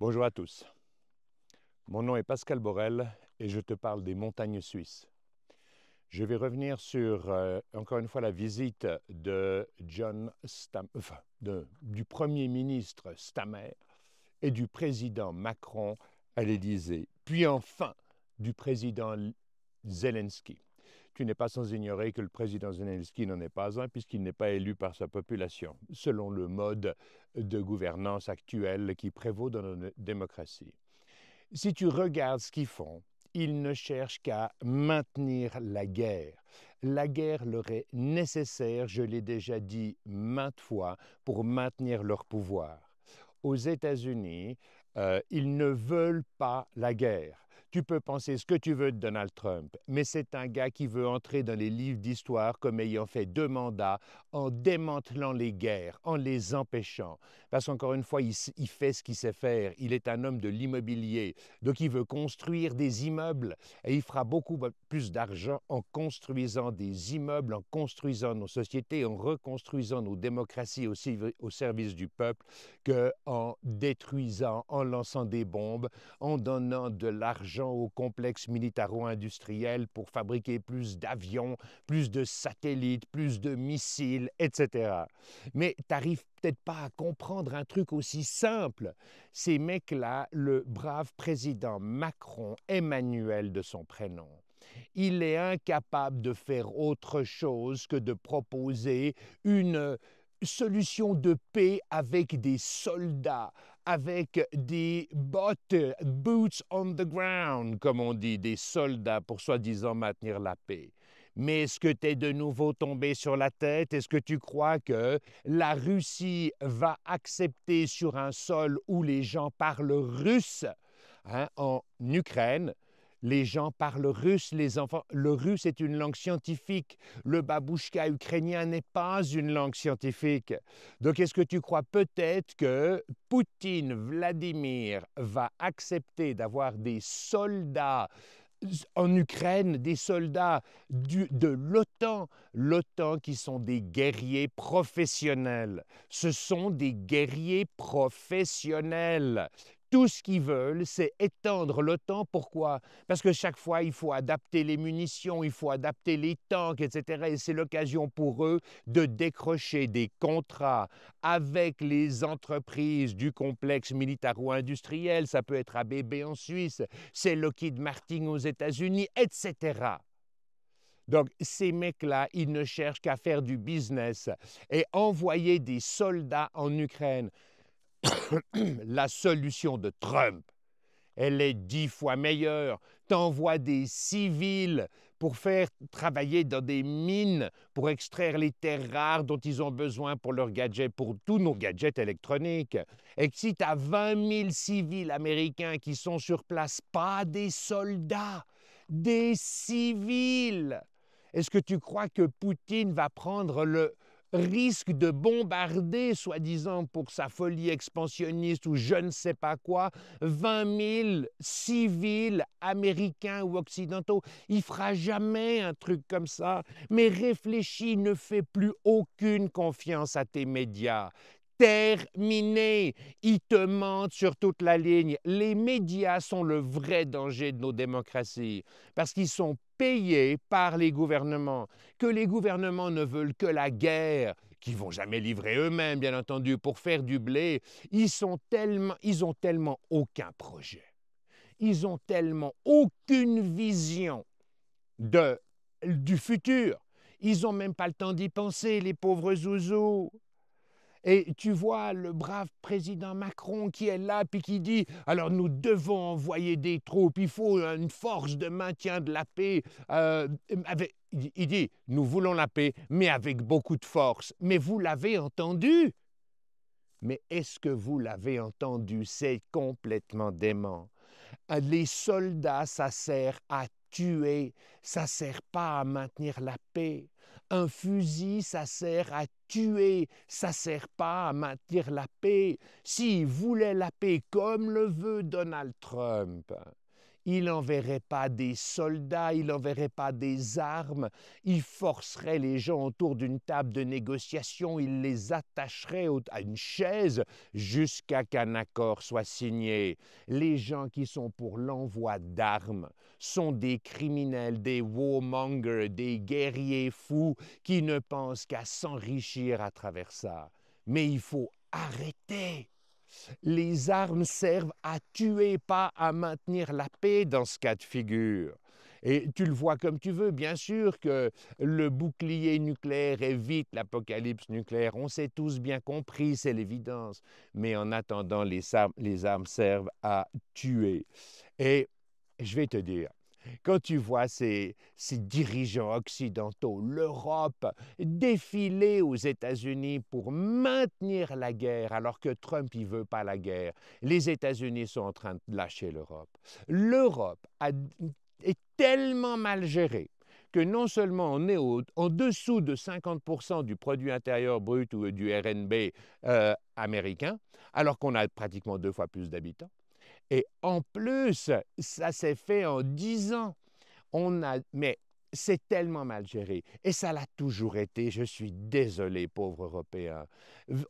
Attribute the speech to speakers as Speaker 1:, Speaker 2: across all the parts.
Speaker 1: Bonjour à tous. Mon nom est Pascal Borel et je te parle des montagnes suisses. Je vais revenir sur, encore une fois, la visite de du Premier ministre Stammer et du président Macron à l'Élysée, puis enfin du président Zelensky. Tu n'es pas sans ignorer que le président Zelensky n'en est pas un puisqu'il n'est pas élu par sa population, selon le mode de gouvernance actuel qui prévaut dans nos démocraties. Si tu regardes ce qu'ils font, ils ne cherchent qu'à maintenir la guerre. La guerre leur est nécessaire, je l'ai déjà dit maintes fois, pour maintenir leur pouvoir. Aux États-Unis, ils ne veulent pas la guerre. Tu peux penser ce que tu veux de Donald Trump, mais c'est un gars qui veut entrer dans les livres d'histoire comme ayant fait 2 mandats en démantelant les guerres, en les empêchant. Parce qu'encore une fois, il fait ce qu'il sait faire. Il est un homme de l'immobilier. Donc il veut construire des immeubles et il fera beaucoup plus d'argent en construisant des immeubles, en construisant nos sociétés, en reconstruisant nos démocraties au service du peuple, qu'en détruisant, en lançant des bombes, en donnant de l'argent aux complexes militaro-industriels pour fabriquer plus d'avions, plus de satellites, plus de missiles, etc. Mais tu n'arrives peut-être pas à comprendre un truc aussi simple. Ces mecs-là, le brave président Macron, Emmanuel de son prénom, il est incapable de faire autre chose que de proposer une solution de paix avec des soldats, avec des boots on the ground, comme on dit, des soldats pour soi-disant maintenir la paix. Mais est-ce que tu es de nouveau tombé sur la tête? Est-ce que tu crois que la Russie va accepter sur un sol où les gens parlent russe, en Ukraine? Les gens parlent russe, les enfants. Le russe est une langue scientifique. Le babouchka ukrainien n'est pas une langue scientifique. Donc, est-ce que tu crois peut-être que Poutine, Vladimir, va accepter d'avoir des soldats en Ukraine, des soldats de l'OTAN, l'OTAN qui sont des guerriers professionnels. Ce sont des guerriers professionnels. Tout ce qu'ils veulent, c'est étendre l'OTAN. Pourquoi? Parce que chaque fois, il faut adapter les munitions, il faut adapter les tanks, etc. Et c'est l'occasion pour eux de décrocher des contrats avec les entreprises du complexe militaro-industriel. Ça peut être ABB en Suisse, c'est Lockheed Martin aux États-Unis, etc. Donc, ces mecs-là, ils ne cherchent qu'à faire du business et envoyer des soldats en Ukraine. La solution de Trump, elle est 10 fois meilleure. T'envoies des civils pour faire travailler dans des mines, pour extraire les terres rares dont ils ont besoin pour leurs gadgets, pour tous nos gadgets électroniques. Et que si tu as 20 000 civils américains qui sont sur place, pas des soldats, des civils, est-ce que tu crois que Poutine va prendre le risque de bombarder, soi-disant pour sa folie expansionniste ou je ne sais pas quoi, 20 000 civils américains ou occidentaux? Il ne fera jamais un truc comme ça. Mais réfléchis, ne fais plus aucune confiance à tes médias. Terminé. Ils te mentent sur toute la ligne. Les médias sont le vrai danger de nos démocraties parce qu'ils sont payés par les gouvernements, que les gouvernements ne veulent que la guerre, qu'ils ne vont jamais livrer eux-mêmes, bien entendu, pour faire du blé. Ils ont tellement aucun projet. Ils ont tellement aucune vision du futur. Ils n'ont même pas le temps d'y penser, les pauvres zouzous. Et tu vois le brave président Macron qui est là, puis qui dit « Alors nous devons envoyer des troupes, il faut une force de maintien de la paix. Il dit « Nous voulons la paix, mais avec beaucoup de force. » Mais vous l'avez entendu? Mais est-ce que vous l'avez entendu? C'est complètement dément. Les soldats, ça sert à tuer, ça ne sert pas à maintenir la paix. Un fusil, ça sert à tuer, ça ne sert pas à maintenir la paix. S'ils voulaient la paix comme le veut Donald Trump, il n'enverrait pas des soldats, il n'enverrait pas des armes, il forcerait les gens autour d'une table de négociation, il les attacherait à une chaise jusqu'à qu'un accord soit signé. Les gens qui sont pour l'envoi d'armes sont des criminels, des warmongers, des guerriers fous qui ne pensent qu'à s'enrichir à travers ça. Mais il faut arrêter. Les armes servent à tuer, pas à maintenir la paix dans ce cas de figure. Et tu le vois comme tu veux, bien sûr que le bouclier nucléaire évite l'apocalypse nucléaire. On s'est tous bien compris, c'est l'évidence. Mais en attendant, les armes servent à tuer. Et je vais te dire, quand tu vois ces dirigeants occidentaux, l'Europe, défiler aux États-Unis pour maintenir la guerre alors que Trump ne veut pas la guerre, les États-Unis sont en train de lâcher l'Europe. L'Europe est tellement mal gérée que non seulement on est en dessous de 50% du produit intérieur brut ou du RNB américain, alors qu'on a pratiquement 2 fois plus d'habitants, et en plus, ça s'est fait en 10 ans. Mais c'est tellement mal géré. Et ça l'a toujours été. Je suis désolé, pauvres Européens.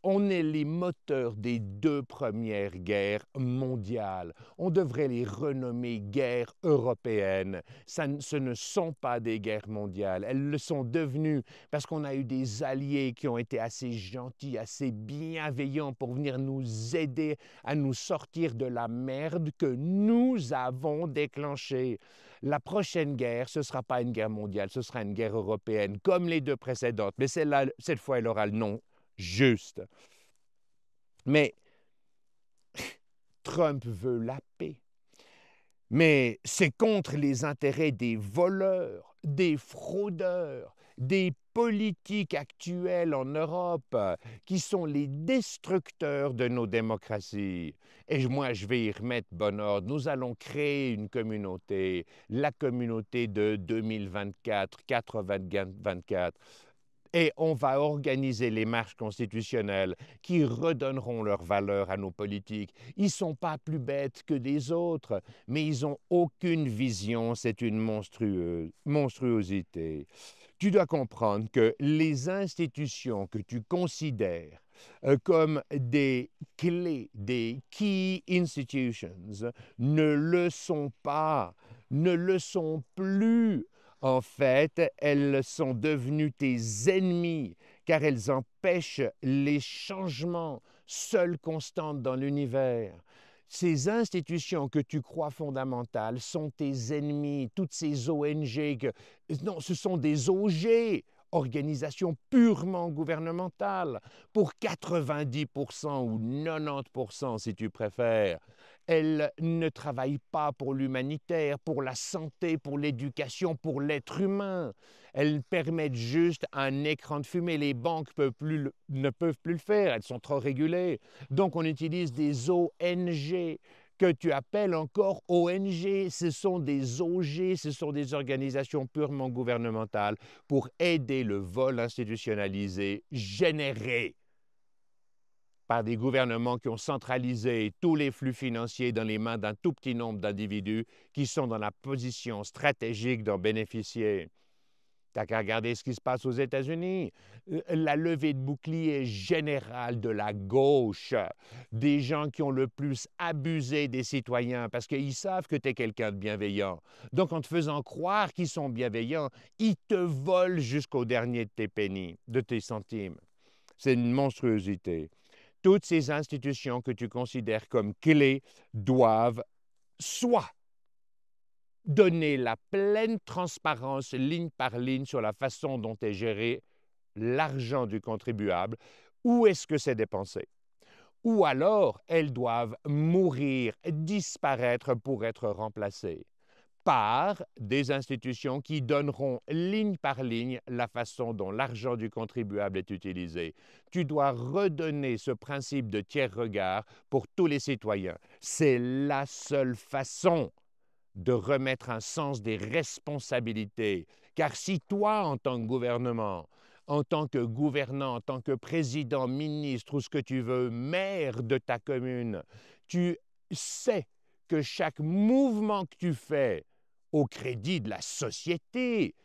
Speaker 1: On est les moteurs des 2 premières guerres mondiales. On devrait les renommer guerres européennes. Ce ne sont pas des guerres mondiales. Elles le sont devenues parce qu'on a eu des alliés qui ont été assez gentils, assez bienveillants pour venir nous aider à nous sortir de la merde que nous avons déclenchée. La prochaine guerre, ce ne sera pas une guerre mondiale, ce sera une guerre européenne, comme les 2 précédentes. Mais celle-là, cette fois, elle aura le nom juste. Mais Trump veut la paix. Mais c'est contre les intérêts des voleurs, des fraudeurs, des politiques actuels en Europe qui sont les destructeurs de nos démocraties. Et moi, je vais y remettre bon ordre. Nous allons créer une communauté, la communauté de 2024, 4-24. Et on va organiser les marches constitutionnelles qui redonneront leur valeur à nos politiques. Ils ne sont pas plus bêtes que les autres, mais ils n'ont aucune vision. C'est une monstruosité. Tu dois comprendre que les institutions que tu considères comme des clés, des key institutions, ne le sont pas, ne le sont plus. En fait, elles sont devenues tes ennemis car elles empêchent les changements seules constantes dans l'univers. Ces institutions que tu crois fondamentales sont tes ennemis, toutes ces ONG, non, ce sont des OG, organisations purement gouvernementales, pour 90% ou 90% si tu préfères. Elles ne travaillent pas pour l'humanitaire, pour la santé, pour l'éducation, pour l'être humain. Elles permettent juste un écran de fumée. Les banques ne peuvent plus le faire, elles sont trop régulées. Donc on utilise des ONG que tu appelles encore ONG. Ce sont des OG, ce sont des organisations purement gouvernementales pour aider le vol institutionnalisé généré par des gouvernements qui ont centralisé tous les flux financiers dans les mains d'un tout petit nombre d'individus qui sont dans la position stratégique d'en bénéficier. T'as qu'à regarder ce qui se passe aux États-Unis. La levée de bouclier générale de la gauche, des gens qui ont le plus abusé des citoyens parce qu'ils savent que tu es quelqu'un de bienveillant. Donc, en te faisant croire qu'ils sont bienveillants, ils te volent jusqu'au dernier de tes pennies, de tes centimes. C'est une monstruosité. Toutes ces institutions que tu considères comme clés doivent soit donner la pleine transparence ligne par ligne sur la façon dont est géré l'argent du contribuable, où est-ce que c'est dépensé. Ou alors, elles doivent mourir, disparaître pour être remplacées par des institutions qui donneront ligne par ligne la façon dont l'argent du contribuable est utilisé. Tu dois redonner ce principe de tiers regard pour tous les citoyens. C'est la seule façon de remettre un sens des responsabilités. Car si toi, en tant que gouvernement, en tant que gouvernant, en tant que président, ministre ou ce que tu veux, maire de ta commune, tu sais que chaque mouvement que tu fais au crédit de la société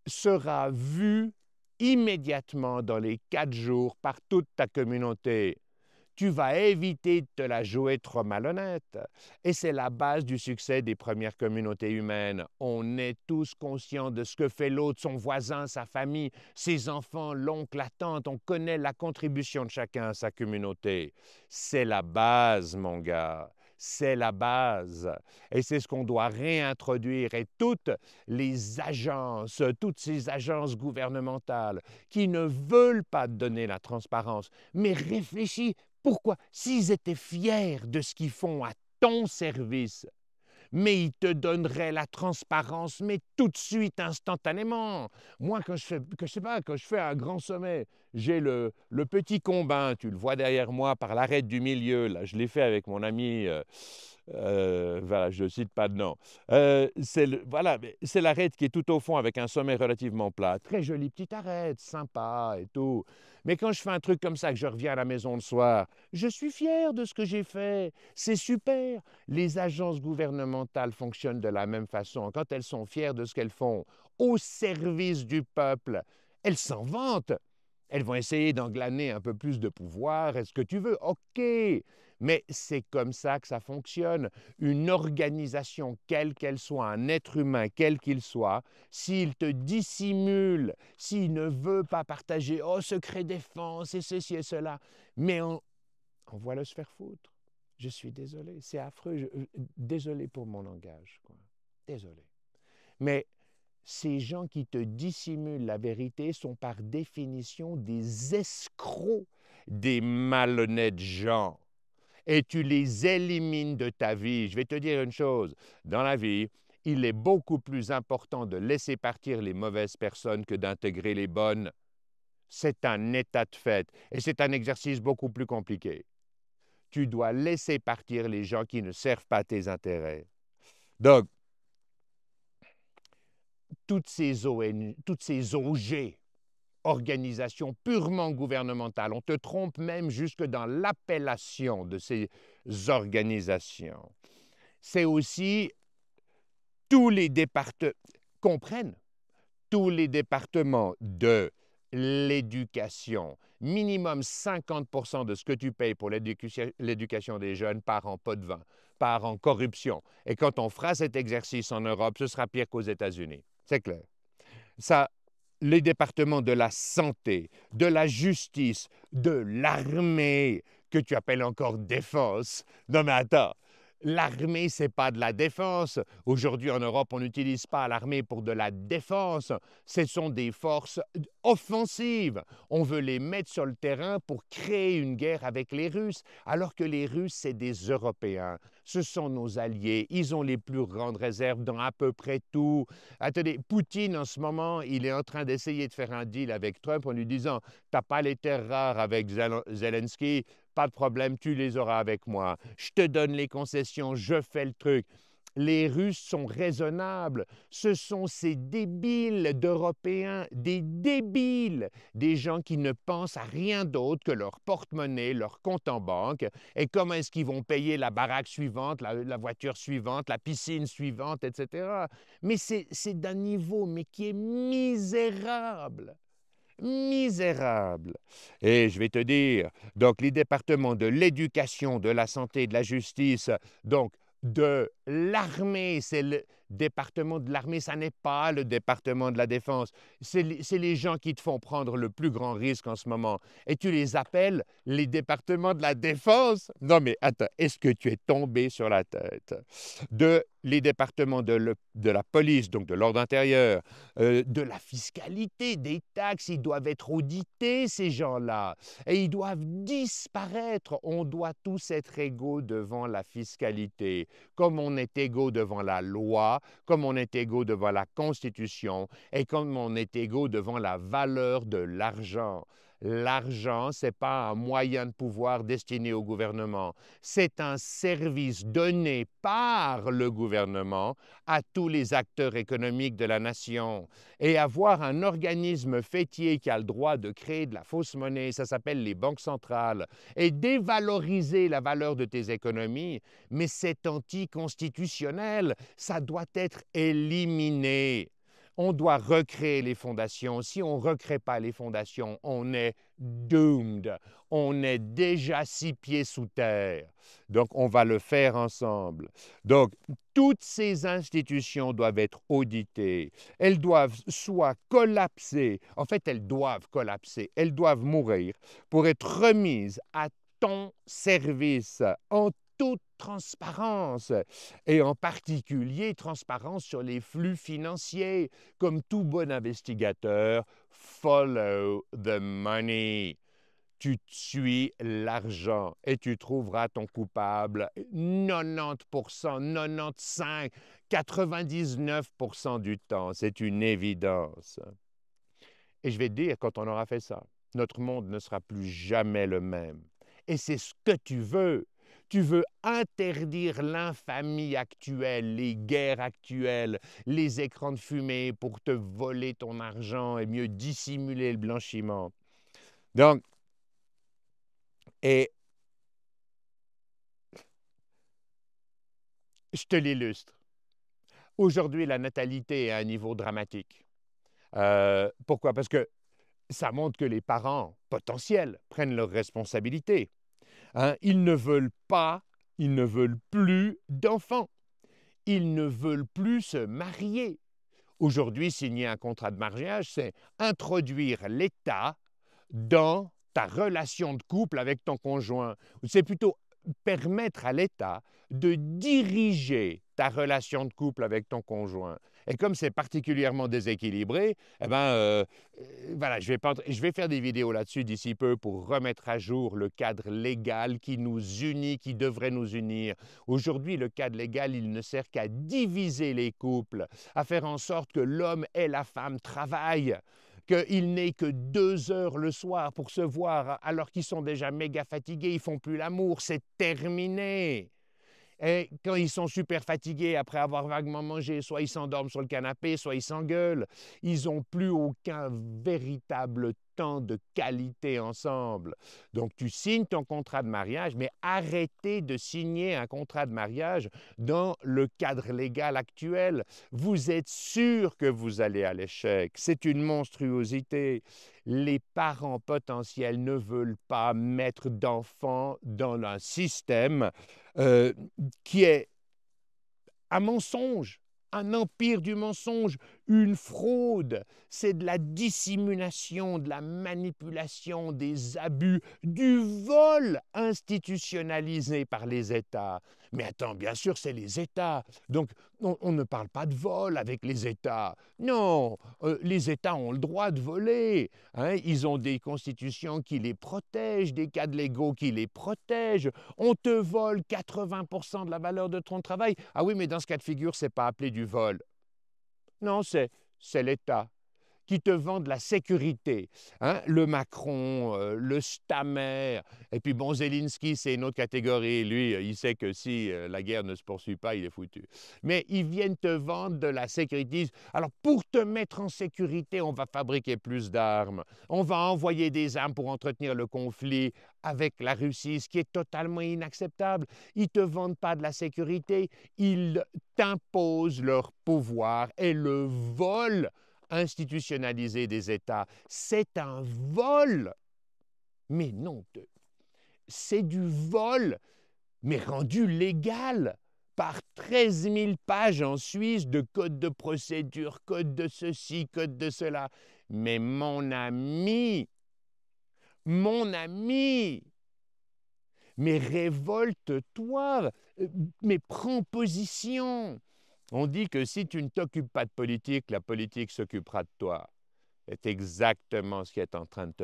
Speaker 1: sera vu immédiatement dans les 4 jours par toute ta communauté. Tu vas éviter de te la jouer trop malhonnête. Et c'est la base du succès des premières communautés humaines. On est tous conscients de ce que fait l'autre, son voisin, sa famille, ses enfants, l'oncle, la tante. On connaît la contribution de chacun à sa communauté. C'est la base, mon gars. C'est la base. Et c'est ce qu'on doit réintroduire. Et toutes ces agences gouvernementales qui ne veulent pas donner la transparence, mais réfléchis. Pourquoi? S'ils étaient fiers de ce qu'ils font à ton service, mais ils te donneraient la transparence, mais tout de suite, instantanément. Moi, quand je fais un grand sommet, j'ai le petit Combin, tu le vois derrière moi, par l'arête du milieu, là, je l'ai fait avec mon ami, voilà, je ne cite pas de nom. C'est l'arête qui est tout au fond avec un sommet relativement plat. Très jolie petite arête, sympa et tout. Mais quand je fais un truc comme ça, que je reviens à la maison le soir, je suis fier de ce que j'ai fait. C'est super. Les agences gouvernementales fonctionnent de la même façon. Quand elles sont fières de ce qu'elles font au service du peuple, elles s'en vantent. Elles vont essayer d'en glaner un peu plus de pouvoir. Est-ce que tu veux? OK. Mais c'est comme ça que ça fonctionne. Une organisation, quelle qu'elle soit, un être humain, quel qu'il soit, s'il te dissimule, s'il ne veut pas partager, oh, secret défense et ceci et cela, mais on voit le se faire foutre. Je suis désolé, c'est affreux. Désolé pour mon langage, quoi. Désolé. Mais ces gens qui te dissimulent la vérité sont par définition des escrocs, des malhonnêtes gens. Et tu les élimines de ta vie. Je vais te dire une chose, dans la vie, il est beaucoup plus important de laisser partir les mauvaises personnes que d'intégrer les bonnes. C'est un état de fait et c'est un exercice beaucoup plus compliqué. Tu dois laisser partir les gens qui ne servent pas tes intérêts. Donc, toutes ces OG, organisations purement gouvernementales, on te trompe même jusque dans l'appellation de ces organisations. C'est aussi tous les départements, comprennent, tous les départements de l'éducation, minimum 50% de ce que tu payes pour l'éducation des jeunes part en pot de vin, part en corruption. Et quand on fera cet exercice en Europe, ce sera pire qu'aux États-Unis. C'est clair. Ça, les départements de la santé, de la justice, de l'armée, que tu appelles encore défense. Non mais attends, l'armée, ce n'est pas de la défense. Aujourd'hui, en Europe, on n'utilise pas l'armée pour de la défense. Ce sont des forces offensives. On veut les mettre sur le terrain pour créer une guerre avec les Russes, alors que les Russes, c'est des Européens. Ce sont nos alliés. Ils ont les plus grandes réserves dans à peu près tout. Attendez, Poutine, en ce moment, il est en train d'essayer de faire un deal avec Trump en lui disant « T'as pas les terres rares avec Zelensky, pas de problème, tu les auras avec moi. Je te donne les concessions, je fais le truc. » Les Russes sont raisonnables. Ce sont ces débiles d'Européens, des débiles, des gens qui ne pensent à rien d'autre que leur porte-monnaie, leur compte en banque, et comment est-ce qu'ils vont payer la baraque suivante, la voiture suivante, la piscine suivante, etc. Mais c'est d'un niveau mais qui est misérable. Misérable. Et je vais te dire, donc les départements de l'éducation, de la santé, de la justice, donc de l'armée, c'est le département de l'armée, ça n'est pas le département de la défense. C'est les gens qui te font prendre le plus grand risque en ce moment. Et tu les appelles les départements de la défense? Non mais attends, est-ce que tu es tombé sur la tête? Les départements de la police, donc de l'ordre intérieur, de la fiscalité, des taxes, ils doivent être audités, ces gens-là, et ils doivent disparaître. On doit tous être égaux devant la fiscalité, comme on est égaux devant la loi, comme on est égaux devant la Constitution, et comme on est égaux devant la valeur de l'argent. L'argent, ce n'est pas un moyen de pouvoir destiné au gouvernement, c'est un service donné par le gouvernement à tous les acteurs économiques de la nation. Et avoir un organisme fêtier qui a le droit de créer de la fausse monnaie, ça s'appelle les banques centrales, et dévaloriser la valeur de tes économies, mais c'est anticonstitutionnel, ça doit être éliminé. On doit recréer les fondations. Si on ne recrée pas les fondations, on est doomed. On est déjà 6 pieds sous terre. Donc, on va le faire ensemble. Donc, toutes ces institutions doivent être auditées. Elles doivent soit collapser, en fait, elles doivent collapser, elles doivent mourir pour être remises à ton service en toute transparence, et en particulier transparence sur les flux financiers. Comme tout bon investigateur, follow the money. Tu suis l'argent et tu trouveras ton coupable 90%, 95%, 99% du temps. C'est une évidence. Et je vais te dire, quand on aura fait ça, notre monde ne sera plus jamais le même. Et c'est ce que tu veux. Tu veux interdire l'infamie actuelle, les guerres actuelles, les écrans de fumée pour te voler ton argent et mieux dissimuler le blanchiment. Donc, et je te l'illustre. Aujourd'hui, la natalité est à un niveau dramatique. Pourquoi? Parce que ça montre que les parents potentiels prennent leurs responsabilités. Hein? Ils ne veulent plus d'enfants. Ils ne veulent plus se marier. Aujourd'hui, signer un contrat de mariage, c'est introduire l'État dans ta relation de couple avec ton conjoint. C'est plutôt permettre à l'État de diriger ta relation de couple avec ton conjoint. Et comme c'est particulièrement déséquilibré, eh ben, voilà, je vais faire des vidéos là-dessus d'ici peu pour remettre à jour le cadre légal qui nous unit, qui devrait nous unir. Aujourd'hui, le cadre légal, il ne sert qu'à diviser les couples, à faire en sorte que l'homme et la femme travaillent, qu'il n'ait que 2 heures le soir pour se voir alors qu'ils sont déjà méga fatigués, ils ne font plus l'amour, c'est terminé. Et quand ils sont super fatigués après avoir vaguement mangé, soit ils s'endorment sur le canapé, soit ils s'engueulent. Ils n'ont plus aucun véritable temps de qualité ensemble. Donc tu signes ton contrat de mariage, mais arrêtez de signer un contrat de mariage dans le cadre légal actuel. Vous êtes sûr que vous allez à l'échec. C'est une monstruosité. Les parents potentiels ne veulent pas mettre d'enfants dans un système qui est un mensonge, un empire du mensonge, une fraude. C'est de la dissimulation, de la manipulation, des abus, du vol institutionnalisé par les États. Mais attends, bien sûr, c'est les États. Donc, on ne parle pas de vol avec les États. Non, les États ont le droit de voler. Hein, ils ont des constitutions qui les protègent, des cadres légaux qui les protègent. On te vole 80% de la valeur de ton travail. Ah oui, mais dans ce cas de figure, ce n'est pas appelé du vol. Non, c'est l'État qui te vend de la sécurité. Hein? Le Macron, le Stamer, et puis bon, Zelensky, c'est une autre catégorie. Lui, il sait que si la guerre ne se poursuit pas, il est foutu. Mais ils viennent te vendre de la sécurité. Alors, pour te mettre en sécurité, on va fabriquer plus d'armes. On va envoyer des armes pour entretenir le conflit avec la Russie, ce qui est totalement inacceptable. Ils ne te vendent pas de la sécurité, ils t'imposent leur pouvoir et le vol institutionnalisé des États. C'est un vol. Mais non, c'est du vol, mais rendu légal par 13 000 pages en Suisse de code de procédure, code de ceci, code de cela. Mais mon ami, mais révolte-toi, mais prends position. On dit que si tu ne t'occupes pas de politique, la politique s'occupera de toi. C'est exactement ce qui est en train de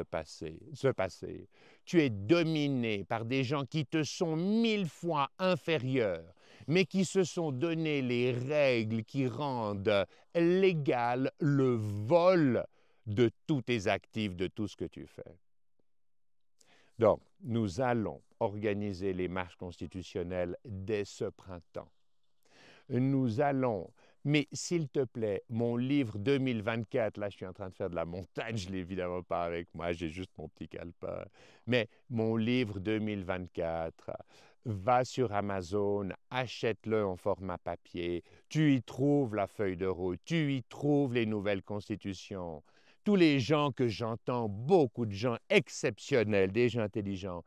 Speaker 1: se passer. Tu es dominé par des gens qui te sont 1000 fois inférieurs, mais qui se sont donné les règles qui rendent légal le vol de tous tes actifs, de tout ce que tu fais. Donc, nous allons organiser les marches constitutionnelles dès ce printemps. Nous allons, mais s'il te plaît, mon livre 2024, là je suis en train de faire de la montagne, je ne l'ai évidemment pas avec moi, j'ai juste mon petit calepin, mais mon livre 2024, va sur Amazon, achète-le en format papier, tu y trouves la feuille de route, tu y trouves les nouvelles constitutions. Tous les gens que j'entends, beaucoup de gens exceptionnels, des gens intelligents,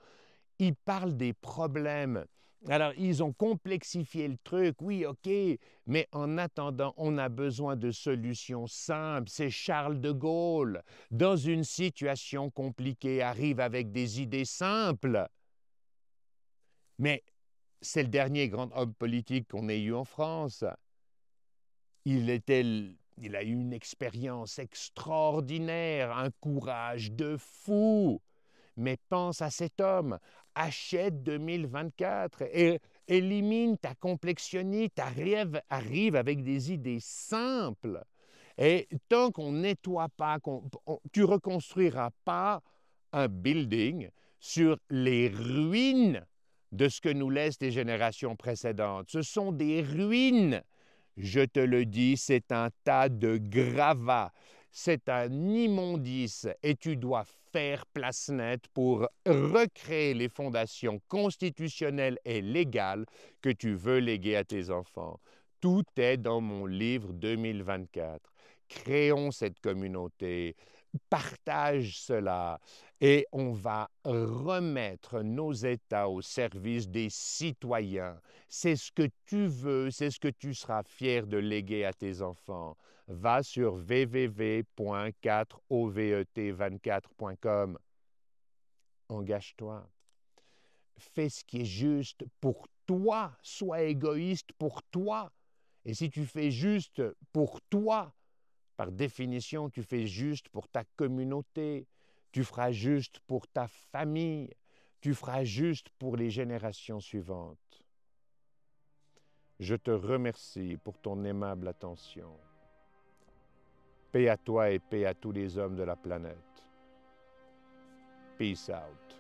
Speaker 1: ils parlent des problèmes. Alors, ils ont complexifié le truc, oui, OK, mais en attendant, on a besoin de solutions simples. C'est Charles de Gaulle, dans une situation compliquée, arrive avec des idées simples. Mais c'est le dernier grand homme politique qu'on ait eu en France. Il a eu une expérience extraordinaire, un courage de fou. Mais pense à cet homme, achète 2024 et élimine ta complexionite, arrive avec des idées simples. Et tant qu'on ne nettoie pas, tu ne reconstruiras pas un building sur les ruines de ce que nous laissent les générations précédentes. Ce sont des ruines. Je te le dis, c'est un tas de gravats, c'est un immondice et tu dois faire place nette pour recréer les fondations constitutionnelles et légales que tu veux léguer à tes enfants. Tout est dans mon livre 2024. Créons cette communauté, partage cela et on va remettre nos États au service des citoyens. C'est ce que tu veux, c'est ce que tu seras fier de léguer à tes enfants. Va sur www.4ovet24.com. Engage-toi. Fais ce qui est juste pour toi. Sois égoïste pour toi. Et si tu fais juste pour toi, par définition, tu fais juste pour ta communauté, tu feras juste pour ta famille, tu feras juste pour les générations suivantes. Je te remercie pour ton aimable attention. Paix à toi et paix à tous les hommes de la planète. Peace out.